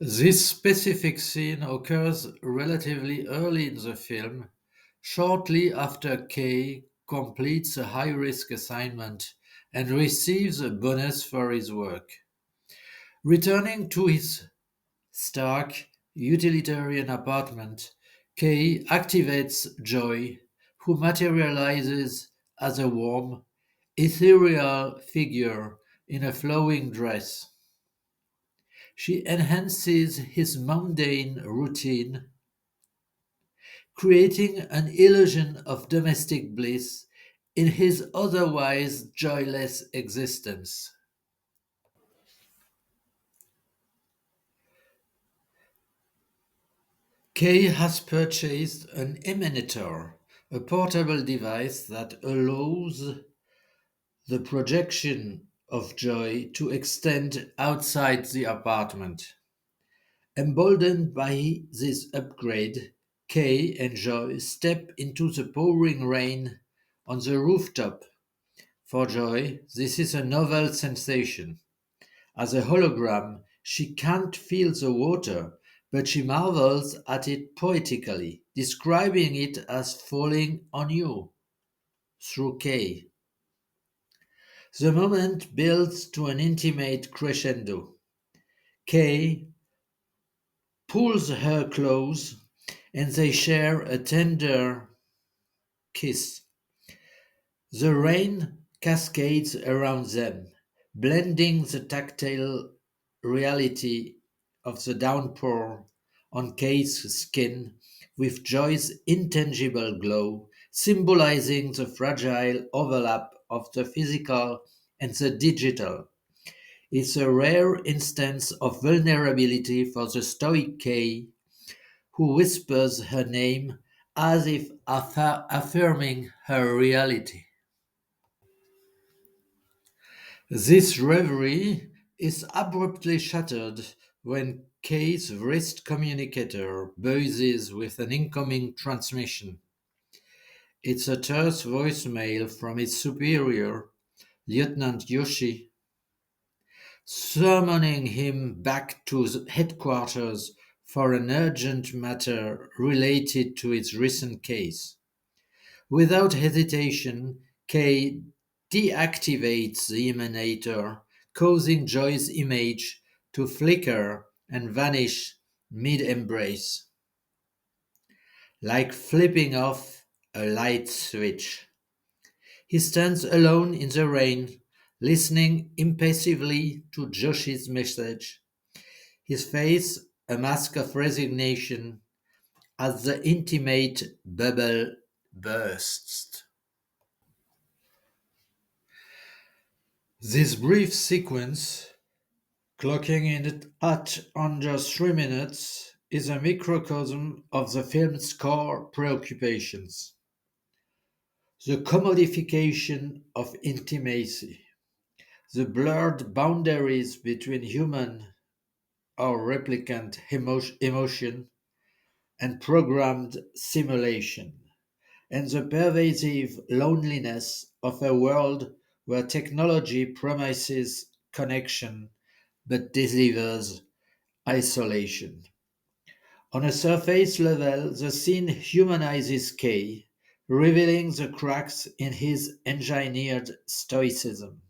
This specific scene occurs relatively early in the film, shortly after Kay completes a high risk assignment and receives a bonus for his work. Returning to his stark, utilitarian apartment, Kay activates Joy, who materializes as a warm, ethereal figure in a flowing dress. She enhances his mundane routine, creating an illusion of domestic bliss in his otherwise joyless existence. Kay has purchased an emanator, a portable device that allows the projection of joy to extend outside the apartment. Emboldened by this upgrade, Kay and Joy step into the pouring rain on the rooftop. For Joy, this is a novel sensation. As a hologram, she can't feel the water, but she marvels at it poetically, describing it as falling on you through Kay. The moment builds to an intimate crescendo. Kay pulls her close, and they share a tender kiss. The rain cascades around them, blending the tactile reality of the downpour on Kay's skin with Joy's intangible glow, symbolizing the fragile overlap of the physical and the digital. It's a rare instance of vulnerability for the stoic Kay, who whispers her name as if affirming her reality. This reverie is abruptly shattered when Kay's wrist communicator buzzes with an incoming transmission. It's a terse voicemail from his superior, Lieutenant Yoshi, summoning him back to the headquarters for an urgent matter related to its recent case. Without hesitation, Kay deactivates the emanator, causing Joy's image to flicker and vanish mid embrace, like flipping off a light switch. He stands alone in the rain, listening impassively to Joshi's message, his face a mask of resignation as the intimate bubble bursts. This brief sequence, clocking in at under 3 minutes, is a microcosm of the film's core preoccupations: the commodification of intimacy, the blurred boundaries between human or replicant emotion and programmed simulation, and the pervasive loneliness of a world where technology promises connection but delivers isolation. On a surface level, the scene humanizes Kay, revealing the cracks in his engineered stoicism.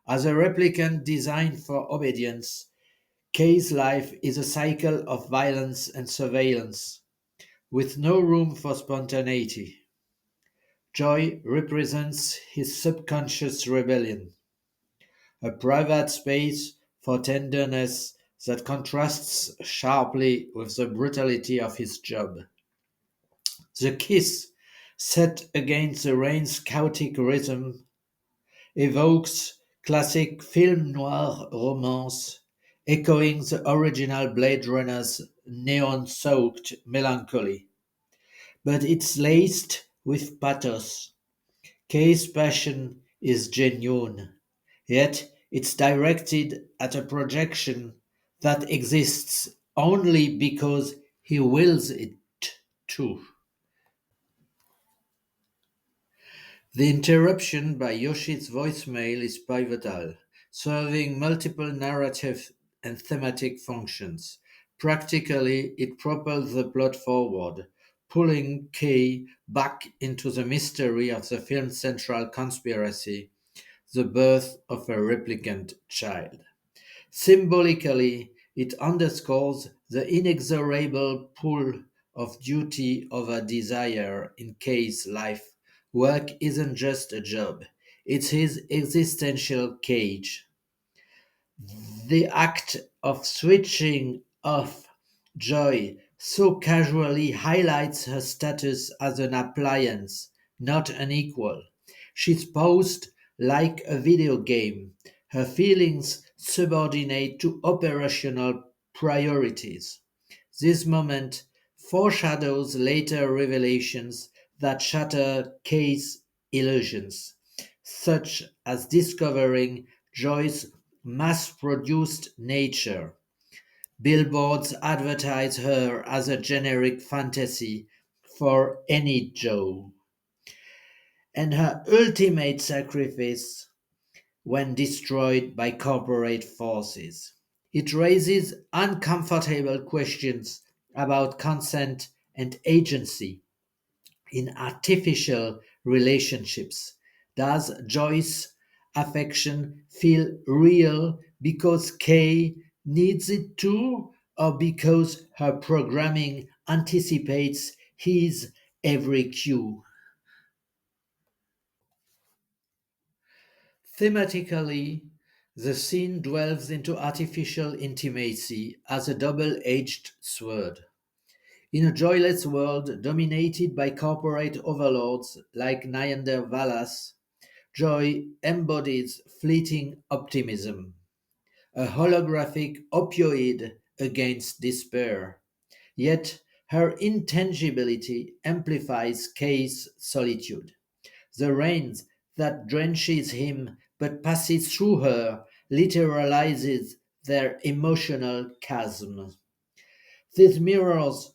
As a replicant designed for obedience, Kay's life is a cycle of violence and surveillance, with no room for spontaneity. Joy represents his subconscious rebellion, a private space for tenderness that contrasts sharply with the brutality of his job. The kiss, set against the rain's chaotic rhythm, evokes classic film noir romance, echoing the original Blade Runner's neon soaked melancholy. But it's laced with pathos. Kay's passion is genuine, yet it's directed at a projection that exists only because he wills it to. The interruption by Yoshi's voicemail is pivotal, serving multiple narrative and thematic functions. Practically, it propels the plot forward, pulling Kay back into the mystery of the film's central conspiracy, the birth of a replicant child. Symbolically, it underscores the inexorable pull of duty over desire in Kay's life. Work isn't just a job, it's his existential cage. The act of switching off Joy so casually highlights her status as an appliance, not an equal. She's posed like a video game, her feelings subordinate to operational priorities. This moment foreshadows later revelations that shatter Kay's illusions, such as discovering Joy's mass produced nature. Billboards advertise her as a generic fantasy for any Joe, and her ultimate sacrifice when destroyed by corporate forces. It raises uncomfortable questions about consent and agency in artificial relationships. Does Joyce's affection feel real because Kay needs it to, or because her programming anticipates his every cue? Thematically, the scene delves into artificial intimacy as a double edged sword. In a joyless world dominated by corporate overlords like Nyander Valas, Joy embodies fleeting optimism, a holographic opioid against despair. Yet her intangibility amplifies Kay's solitude. The rain that drenches him but passes through her literalizes their emotional chasm. This mirrors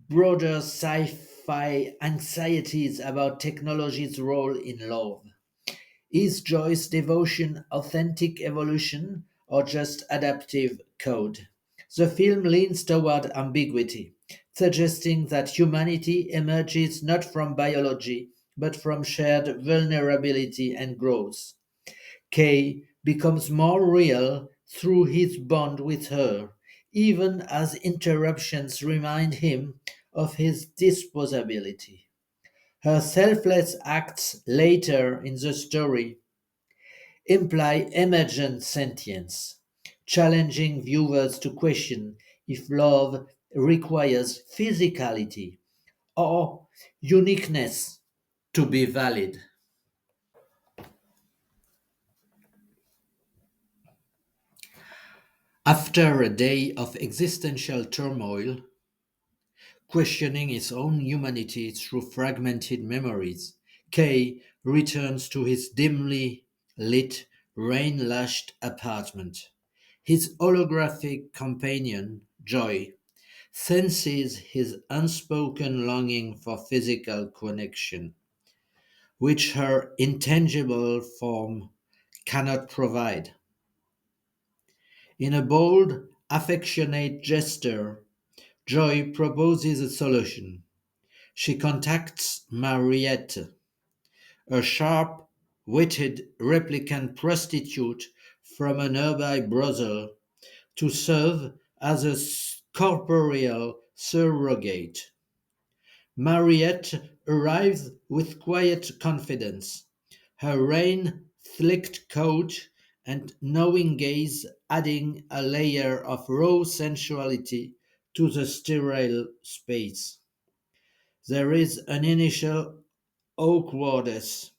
broader sci fi anxieties about technology's role in love. Is Joyce's devotion authentic evolution or just adaptive code? The film leans toward ambiguity, suggesting that humanity emerges not from biology but from shared vulnerability and growth. Kay becomes more real through his bond with her, even as interruptions remind him of his disposability. Her selfless acts later in the story imply emergent sentience, challenging viewers to question if love requires physicality or uniqueness to be valid. After a day of existential turmoil, questioning his own humanity through fragmented memories, Kay returns to his dimly lit, rain lashed apartment. His holographic companion, Joy, senses his unspoken longing for physical connection, which her intangible form cannot provide. In a bold, affectionate gesture, Joy proposes a solution. She contacts Mariette, a sharp witted replicant prostitute from a nearby brothel, to serve as a corporeal surrogate. Mariette arrives with quiet confidence, her rain slicked coat and knowing gaze adding a layer of raw sensuality to the sterile space. There is an initial awkwardness.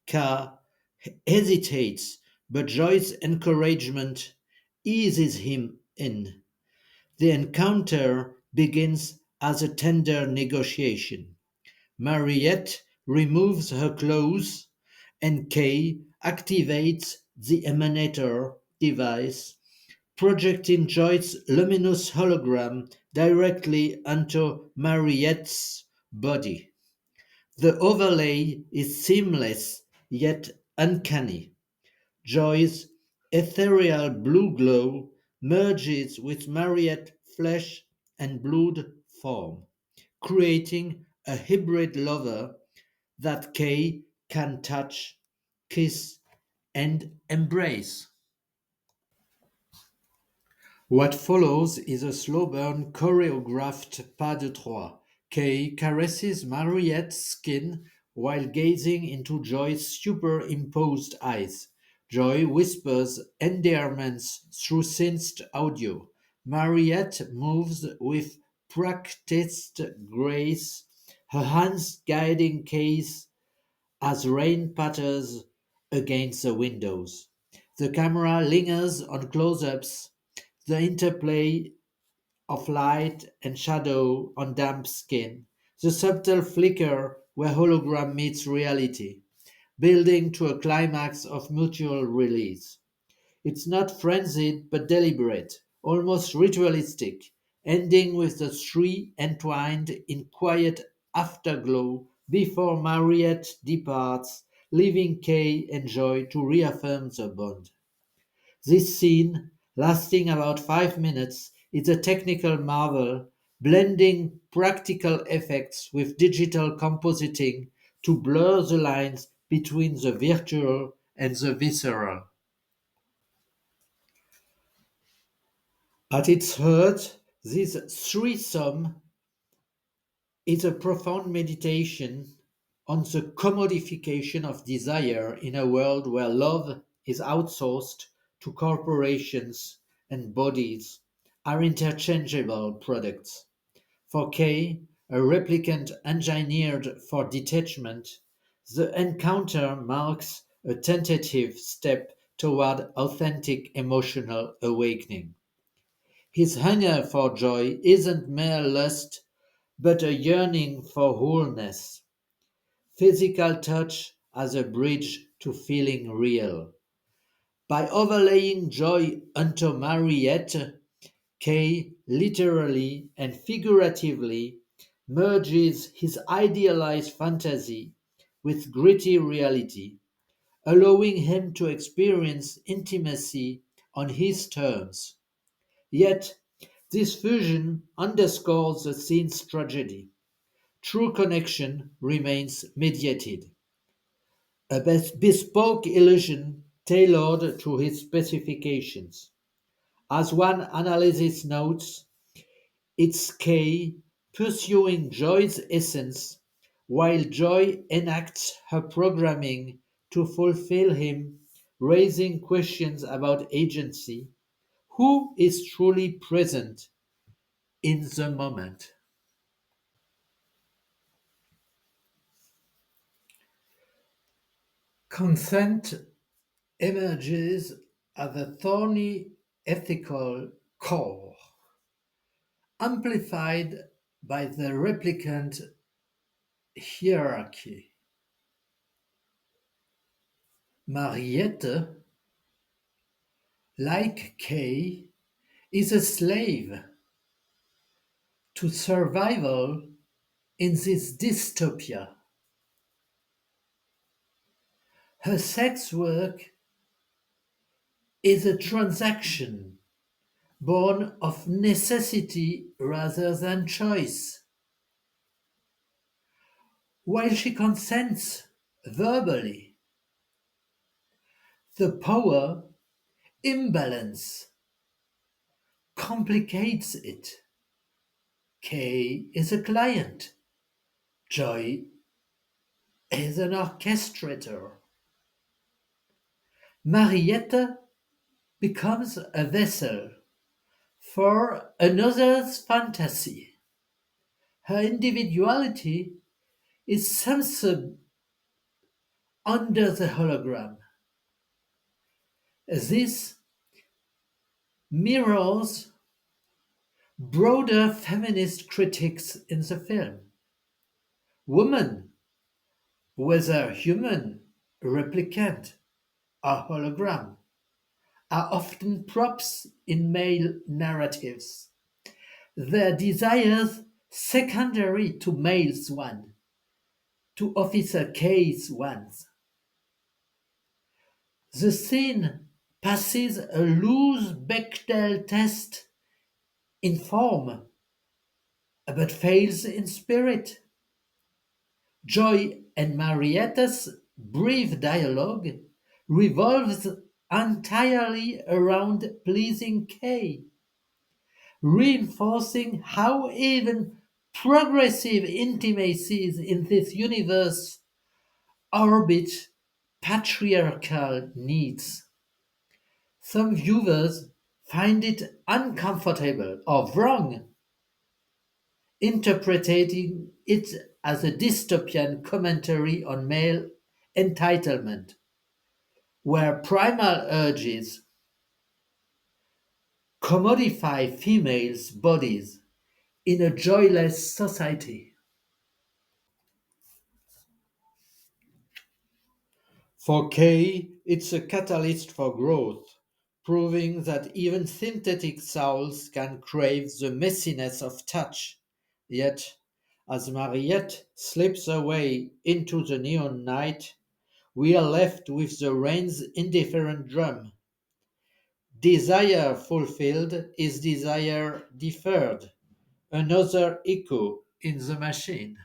K hesitates, but Joyce's encouragement eases him in. The encounter begins as a tender negotiation. Mariette removes her clothes, and Kay activates the emanator device, projecting Joyce's luminous hologram directly onto Mariette's body. The overlay is seamless yet uncanny. Joy's ethereal blue glow merges with Mariette's flesh and blood form, creating a hybrid lover that Kay can touch, kiss, and embrace. What follows is a slow burn choreographed pas de trois. Kay caresses Mariette's skin while gazing into Joy's superimposed eyes. Joy whispers endearments through synced audio. Mariette moves with practiced grace, her hands guiding Kay's as rain patters against the windows. The camera lingers on close ups, the interplay of light and shadow on damp skin, the subtle flicker where hologram meets reality, building to a climax of mutual release. It's not frenzied but deliberate, almost ritualistic, ending with the three entwined in quiet afterglow before Mariette departs, leaving Kay and Joy to reaffirm the bond. This scene, lasting about 5 minutes, is a technical marvel, blending practical effects with digital compositing to blur the lines between the virtual and the visceral. At its heart, this threesome is a profound meditation on the commodification of desire in a world where love is outsourced to corporations and bodies are interchangeable products. For Kay, a replicant engineered for detachment, the encounter marks a tentative step toward authentic emotional awakening. His hunger for joy isn't mere lust, but a yearning for wholeness, physical touch as a bridge to feeling real. By overlaying joy onto Mariette, Kay literally and figuratively merges his idealized fantasy with gritty reality, allowing him to experience intimacy on his terms. Yet, this fusion underscores the scene's tragedy. True connection remains mediated, a bespoke illusion tailored to his specifications. As one analysis notes, it's Kay pursuing Joy's essence while Joy enacts her programming to fulfill him, raising questions about agency. Who is truly present in the moment? Consent emerges as a thorny ethical core, amplified by the replicant hierarchy. Mariette, like Kay, is a slave to survival in this dystopia. Her sex work is a transaction born of necessity rather than choice. While she consents verbally, the power imbalance complicates it. Kay is a client, Joy is an orchestrator. Mariette becomes a vessel for another's fantasy. Her individuality is censored under the hologram. This mirrors broader feminist critiques in the film. Women, whether human, replicant, or hologram, are often props in male narratives, their desires secondary to male's one, to Officer K's ones. The scene passes a loose Bechdel test in form but fails in spirit. Joy and Marietta's brief dialogue revolves entirely around pleasing Kay, reinforcing how even progressive intimacies in this universe orbit patriarchal needs. Some viewers find it uncomfortable or wrong, interpreting it as a dystopian commentary on male entitlement, where primal urges commodify females' bodies in a joyless society. For Kay, it's a catalyst for growth, proving that even synthetic souls can crave the messiness of touch. Yet, as Mariette slips away into the neon night, we are left with the rain's indifferent drum. Desire fulfilled is desire deferred, another echo in the machine.